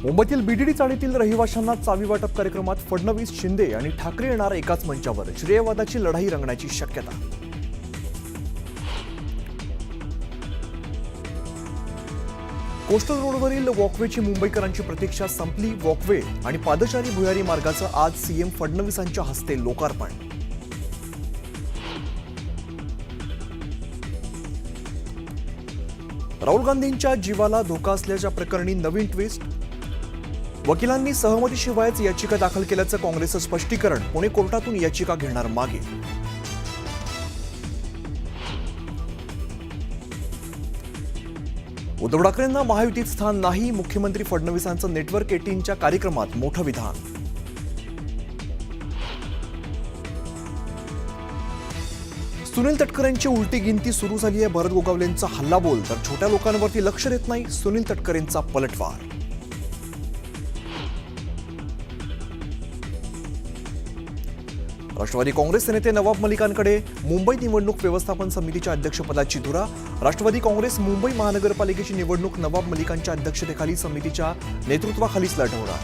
मुंबईतील बीडीडी चाळीतील रहिवाशांना चावी वाटप कार्यक्रमात फडणवीस, शिंदे आणि ठाकरे येणार एकाच मंचावर, श्रेयवादाची लढाई रंगण्याची शक्यता. कोस्टल रोडवरील वॉकवेची मुंबईकरांची प्रतीक्षा संपली. वॉकवे आणि पादचारी भुयारी मार्गाचं आज सीएम फडणवीसांच्या हस्ते लोकार्पण. राहुल गांधींच्या जीवाला धोका असल्याच्या प्रकरणी नवीन ट्विस्ट. वकिलांनी सहमतीशिवायच याचिका दाखल केल्याचं काँग्रेसचं स्पष्टीकरण. पुणे कोर्टातून याचिका घेणार मागे. उद्धव ठाकरेंना महायुतीत स्थान नाही. मुख्यमंत्री फडणवीसांचं नेटवर्क 18च्या कार्यक्रमात मोठं विधान. सुनील तटकरेंची उलटी गिनती सुरू झाली आहे. भरत गोगावलेंचा हल्लाबोल तर छोट्या लोकांवरती लक्ष देत नाही. सुनील तटकरेंचा पलटवार. राष्ट्रवादी काँग्रेसचे नेते नवाब मलिकांकडे मुंबई निवडणूक व्यवस्थापन समितीच्या अध्यक्षपदाची धुरा. राष्ट्रवादी काँग्रेस मुंबई महानगरपालिकेची निवडणूक नवाब मलिकांच्या अध्यक्षतेखाली समितीच्या नेतृत्वाखालीच लढवणार.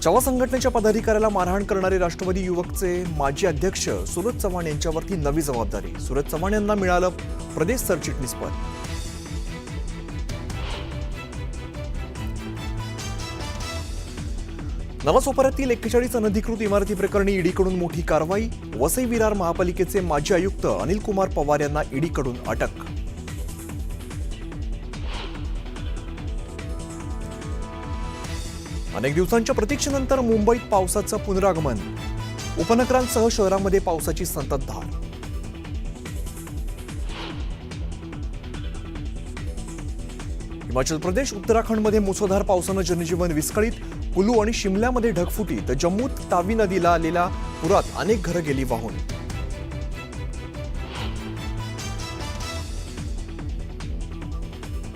चव्हाण संघटनेच्या पदाधिकाऱ्याला मारहाण करणारे राष्ट्रवादी युवकचे माजी अध्यक्ष सूरज चव्हाण यांच्यावरती नवी जबाबदारी. सूरज चव्हाण यांना मिळालं प्रदेश सरचिटणीसपद. नवासोपाऱ्यातील 41 अनधिकृत इमारती प्रकरणी ईडीकडून मोठी कारवाई. वसई विरार महापालिकेचे माजी आयुक्त अनिल कुमार पवार यांना ईडीकडून अटक. अनेक दिवसांच्या प्रतीक्षेनंतर मुंबईत पावसाचं पुनरागमन. उपनगरांसह शहरामध्ये पावसाची संततधार. हिमाचल प्रदेश, उत्तराखंडमध्ये मुसळधार पावसानं जनजीवन विस्कळीत. कुलू आणि शिमल्यामध्ये ढगफुटी तर जम्मूत तावी नदीला आलेल्या पुरात अनेक घरं गेली वाहून.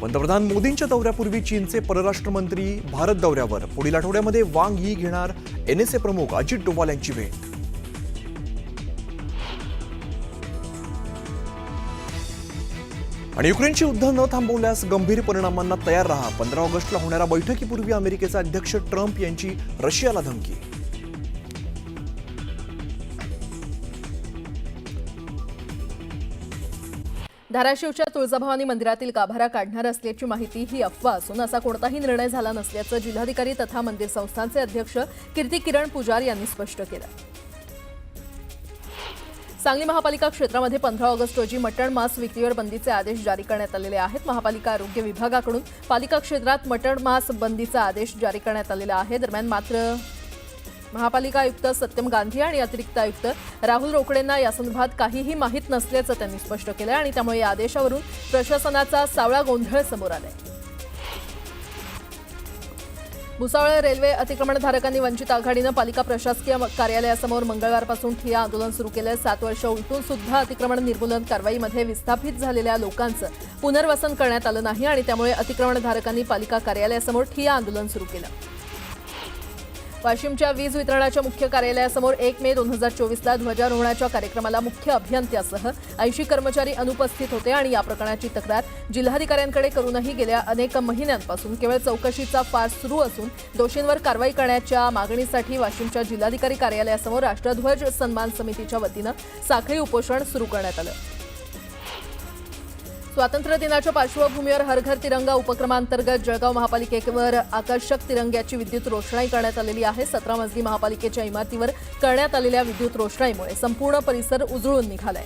पंतप्रधान मोदींच्या दौऱ्यापूर्वी चीनचे परराष्ट्र मंत्री भारत दौऱ्यावर. पुढील आठवड्यामध्ये वांग यी घेणार एनएसए प्रमुख अजित डोवाल यांची भेट. आणि युक्रेनचे युद्ध न थांबवल्यास गंभीर परिणामांना तयार रहा. 15 ऑगस्टला होणाऱ्या बैठकीपूर्वी अमेरिकेचे अध्यक्ष ट्रम्प यांची रशियाला धमकी. धाराशिवच्या तुळजाभवानी मंदिरातील गाभारा काढणार असल्याची माहिती ही अफवा असून असा कोणताही निर्णय झाला नसल्याचं जिल्हाधिकारी तथा मंदिर संस्थानचे अध्यक्ष कीर्ती किरण पुजार यांनी स्पष्ट केलं. सांगली महापालिका क्षेत्रामध्ये 15 ऑगस्ट रोजी मटण मांस विक्रीवर बंदीचे आदेश जारी करण्यात आलेले आहेत. महापालिका आरोग्य विभागाकडून पालिका क्षेत्रात मटण मांस बंदीचा आदेश जारी करण्यात आलेला आहे. दरम्यान मात्र महापालिका आयुक्त सत्यम गांधी आणि अतिरिक्त आयुक्त राहुल रोकडेंना यासंदर्भात काहीही माहीत नसल्याचं त्यांनी स्पष्ट केलं आणि त्यामुळे या आदेशावरून प्रशासनाचा सावळा गोंधळ समोर आलाय. भुसावळ रेल्वे अतिक्रमणधारकांनी वंचित आघाडीनं पालिका प्रशासकीय कार्यालयासमोर मंगळवारपासून ठिय्या आंदोलन सुरू केलं. 7 वर्ष उलटून सुद्धा अतिक्रमण निर्मूलन कारवाईमध्ये विस्थापित झालेल्या लोकांचं पुनर्वसन करण्यात आलं नाही आणि त्यामुळे अतिक्रमणधारकांनी पालिका कार्यालयासमोर ठिय्या आंदोलन सुरू केलं. वाशिमच्या वीज वितरणाच्या मुख्य कार्यालयासमोर 1 मे 2024ला ध्वजारोहणाच्या कार्यक्रमाला मुख्य अभियंत्यासह 80 कर्मचारी अनुपस्थित होते आणि या प्रकरणाची तक्रार जिल्हाधिकाऱ्यांकडे करूनही गेल्या अनेक महिन्यांपासून केवळ चौकशीचा फास सुरू असून दोषींवर कारवाई करण्याच्या मागणीसाठी वाशिमच्या जिल्हाधिकारी कार्यालयासमोर राष्ट्रध्वज सन्मान समितीच्या वतीनं साखळी उपोषण सुरू करण्यात आलं. स्वातंत्र्य दिनाच्या पार्श्वभूमीवर हर घर तिरंगा उपक्रमांतर्गत जळगाव महापालिकेवर आकर्षक तिरंग्याची विद्युत रोषणाई करण्यात आलेली आहे. 17 मजली महापालिकेच्या इमारतीवर करण्यात आलेल्या विद्युत रोषणाईमुळे संपूर्ण परिसर उजळून निघालाय.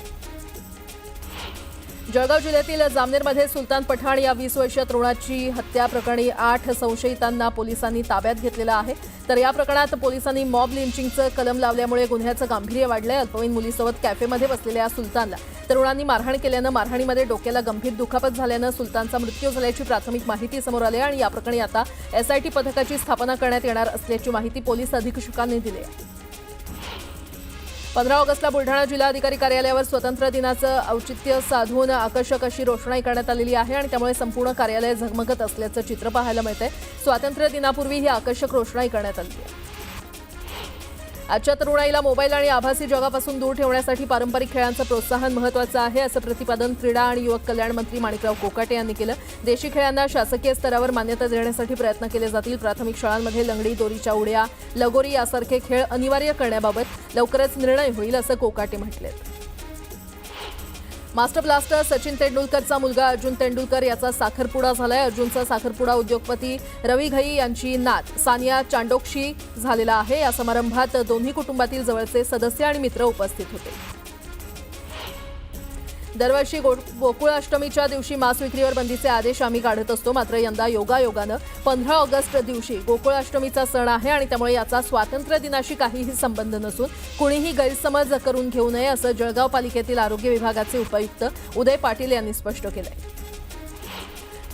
जळगाव जिल्ह्यातील जामनेरमध्ये सुलतान पठाण या 20 वर्षीय तरुणाची हत्या प्रकरणी 8 संशयितांना पोलिसांनी ताब्यात घेतलेलं आहे. तर या प्रकरणात पोलिसांनी मॉब लिंचिंगचं कलम लावल्यामुळे गुन्ह्याचं गांभीर्य वाढलंय. अल्पवयीन मुलीसोबत कॅफेमध्ये बसलेल्या सुलतानला तरुणांनी मारहाण केल्यानं मारहाणीमध्ये डोक्याला गंभीर दुखापत झाल्यानं सुलतानचा मृत्यू झाल्याची प्राथमिक माहिती समोर आली आणि या प्रकरणी आता एसआयटी पथकाची स्थापना करण्यात येणार असल्याची माहिती पोलीस अधीक्षकांनी दिली आहे. 15 ऑगस्टला बुलढाणा जिल्हाधिकारी कार्यालयावर स्वातंत्र्य दिनाचं औचित्य साधून आकर्षक अशी रोषणाई करण्यात आलेली आहे आणि त्यामुळे संपूर्ण कार्यालय झगमगत असल्याचं चित्र पाहायला मिळतंय. स्वातंत्र्य दिनापूर्वी ही आकर्षक रोषणाई करण्यात आली आहे. आजच्या तरुणाईला मोबाईल आणि आभासी जगापासून दूर ठेवण्यासाठी पारंपरिक खेळांचं प्रोत्साहन महत्त्वाचं आहे, असं प्रतिपादन क्रीडा आणि युवक कल्याण मंत्री माणिकराव कोकाटे यांनी केलं. देशी खेळांना शासकीय स्तरावर मान्यता देण्यासाठी प्रयत्न केले जातील. प्राथमिक शाळांमध्ये लंगडी, दोरीच्या उड्या, लगोरी यासारखे खेळ अनिवार्य करण्याबाबत लवकरच निर्णय होईल, असं कोकाटे म्हटले. मास्टर ब्लास्टर सचिन तेंडुलकरचा मुलगा अर्जुन तेंडुलकर याचा साखरपुडा झालाय. अर्जुनचा साखरपुडा उद्योगपती रवी घई यांची नात सानिया चांडोकशी झालेला आहे. या समारंभात दोन्ही कुटुंबातील जवळचे सदस्य आणि मित्र उपस्थित होते. दरवर्षी गोकुळाष्टमीच्या दिवशी मांस विक्रीवर बंदीचे आदेश आम्ही काढत असतो. मात्र यंदा योगायोगानं 15 ऑगस्ट दिवशी गोकुळाष्टमीचा सण आहे आणि त्यामुळे याचा स्वातंत्र्य दिनाशी काहीही संबंध नसून कुणीही गैरसमज करून घेऊ नये, असं जळगाव पालिकेतील आरोग्य विभागाचे उपायुक्त उदय पाटील यांनी स्पष्ट केलंय.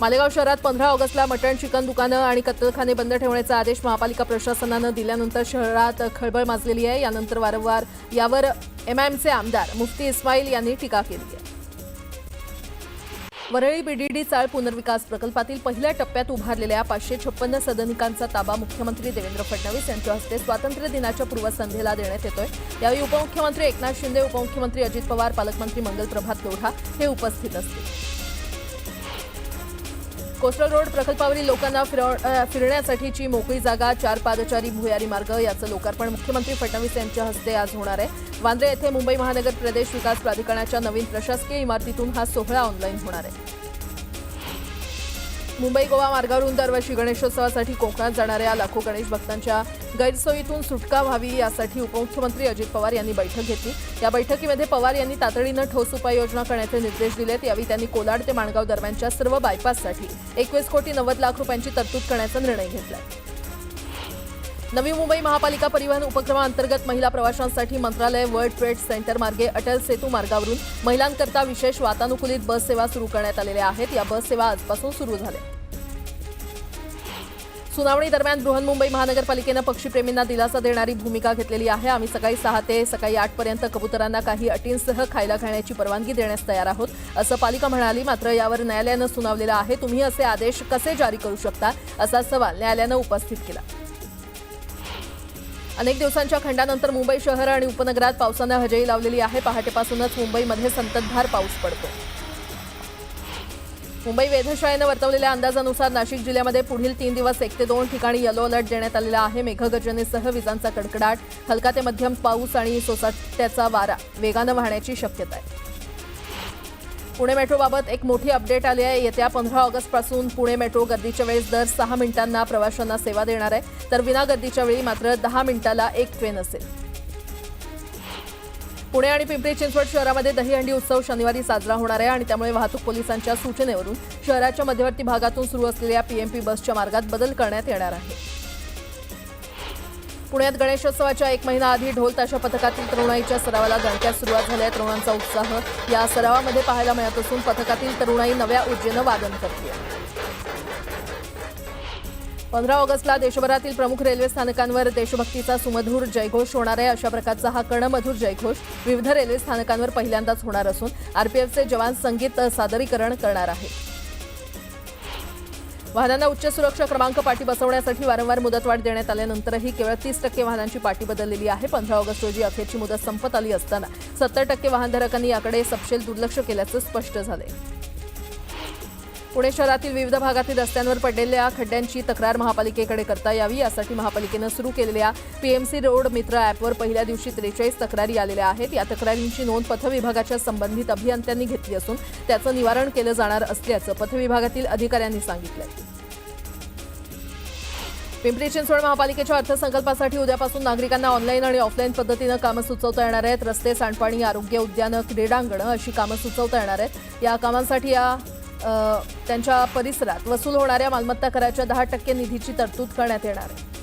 मालेगाव शहरात 15 ऑगस्टला मटण, चिकन दुकानं आणि कत्तलखाने बंद ठेवण्याचा आदेश महापालिका प्रशासनानं दिल्यानंतर शहरात खळबळ माजलेली आहे. यानंतर वारंवार यावर एमआयएमचे आमदार मुफ्ती इस्माईल यांनी टीका केली आहे. वरळी बीडीडी चाळ पुनर्विकास प्रकल्पातील पहिल्या टप्प्यात उभारलेल्या 556 सदनिकांचा ताबा मुख्यमंत्री देवेंद्र फडणवीस यांच्या हस्ते स्वातंत्र्य दिनाच्या पूर्वसंध्येला देण्यात येतोय. यावेळी उपमुख्यमंत्री एकनाथ शिंदे, उपमुख्यमंत्री अजित पवार, पालकमंत्री मंगलप्रभात लोढा हे उपस्थित असतील. कोस्टल रोड प्रकल्पावरील लोकांना फिरण्यासाठीची मोकळी जागा, 4 पादचारी भुयारी मार्ग याचं लोकार्पण मुख्यमंत्री फडणवीस यांच्या हस्ते आज होणार आहे. वांद्रे येथे मुंबई महानगर प्रदेश विकास प्राधिकरणाच्या नवीन प्रशासकीय इमारतीतून हा सोहळा ऑनलाईन होणार आहे. मुंबई गोवा मार्गावरून दरवर्षी गणेशोत्सवासाठी कोकणात जाणाऱ्या लाखो गणेश भक्तांच्या गैरसोयीतून सुटका व्हावी यासाठी उपमुख्यमंत्री अजित पवार यांनी बैठक घेतली. या बैठकीमध्ये पवार यांनी तातडीनं ठोस उपाययोजना करण्याचे निर्देश दिलेत. यावेळी त्यांनी कोलाड ते माणगाव दरम्यानच्या सर्व बायपाससाठी 21 कोटी 90 लाख रुपयांची तरतूद करण्याचा निर्णय घेतलाय. नवी मुंबई महापालिका परिवहन उपक्रमाअंतर्गत महिला प्रवाशांसाठी मंत्रालय वर्ल्ड ट्रेड सेंटर मार्गे अटल सेतू मार्गावरून महिलांकरता विशेष वातानुकूलित बस सेवा सुरू करण्यात आलेल्या आहेत. या बस सेवा आजपासून सुरू झाल्या. सुनावणी दरम्यान बृहन्मुंबई महानगरपालिकेनं पक्षीप्रेमींना दिलासा देणारी भूमिका घेतलेली आहे. आम्ही सकाळी 6 ते सकाळी 8 पर्यंत कबुतरांना काही अटींसह खायला घालण्याची परवानगी देण्यास तयार आहोत, असं पालिका म्हणाली. मात्र यावर न्यायालयानं सुनावलेलं आहे. तुम्ही असे आदेश कसे जारी करू शकता, असा सवाल न्यायालयानं उपस्थित केला. अनेक दिवसांच्या खंडानंतर मुंबई शहर आणि उपनगरात पावसानं हजेरी लावलेली आहे. पहाटेपासूनच मुंबईमध्ये संततधार पाऊस पडतो. मुंबई वेधशाळेनं वर्तवलेल्या अंदाजानुसार नाशिक जिल्ह्यामध्ये पुढील 3 दिवस 1 ते 2 ठिकाणी येलो अलर्ट देण्यात आलेला आहे. मेघगर्जनेसह विजांचा कडकडाट, हलका ते मध्यम पाऊस आणि सोसाट्याचा वारा वेगानं वाहण्याची शक्यता आहे. पुणे मेट्रोबाबत एक मोठी अपडेट आली आहे. येत्या 15 ऑगस्टपासून पुणे मेट्रो गर्दीच्या वेळेस दर 6 मिनिटांना प्रवाशांना सेवा देणार आहे, तर विना गर्दीच्या वेळी मात्र 10 मिनिटाला एक ट्रेन असेल. पुणे आणि पिंपरी चिंचवड शहरामध्ये दहीहंडी उत्सव शनिवारी साजरा होणार आहे आणि त्यामुळे वाहतूक पोलिसांच्या सूचनेवरून शहराच्या मध्यवर्ती भागातून सुरू असलेल्या पीएमपी बसच्या मार्गात बदल करण्यात येणार आहे. पुण्यात गणेशोत्सवाच्या 1 महिना आधी ढोल ताशा पथकातील तरुणाईच्या सरावाला दणक्यात सुरुवात झाली आहे. तरुणांचा उत्साह या सरावामध्ये पाहायला मिळत असून पथकातील तरुणाई नव्या ऊर्जेनं वादन करते. 15 ऑगस्टला देशभरातील प्रमुख रेल्वे स्थानकांवर देशभक्तीचा सुमधुर जयघोष होणार आहे. अशा प्रकारचा हा कर्णमधुर जयघोष विविध रेल्वे स्थानकांवर पहिल्यांदाच होणार असून आरपीएफचे जवान संगीत सादरीकरण करणार आहेत. वाहनांना उच्च सुरक्षा क्रमांक पाटी बसवण्यासाठी वारंवार मुदतवाढ देण्यात आल्यानंतरही केवळ 30% वाहनांची पाटी बदललेली आहे. 15 ऑगस्ट रोजी अखेरची मुदत संपत आली असताना 70% वाहनधारकांनी याकडे सपशेल दुर्लक्ष केल्याचं स्पष्ट झालंय. पुणे शहरातील विविध भागातील रस्त्यांवर पडलेल्या खड्ड्यांची तक्रार महापालिकेकडे करता यावी यासाठी महापालिकेनं सुरू केलेल्या पीएमसी रोड मित्र ॲपवर पहिल्या दिवशी 43 तक्रारी आलेल्या आहेत. या तक्रारींची नोंद पथविभागाच्या संबंधित अभियंत्यांनी घेतली असून त्याचं निवारण केलं जाणार असल्याचं पथविभागातील अधिकाऱ्यांनी सांगितलंय. पिंपरी चिंचवड महापालिकेच्या अर्थसंकल्पासाठी उद्यापासून नागरिकांना ऑनलाईन आणि ऑफलाईन पद्धतीनं कामं सुचवता येणार आहेत. रस्ते, सांडपाणी, आरोग्य, उद्यानं, क्रीडांगणं अशी कामं सुचवता येणार आहेत. या कामांसाठी त्यांच्या परिसरात वसूल होणाऱ्या मालमत्ता कराच्या 10% निधीची तरतूद करण्यात येणार आहे.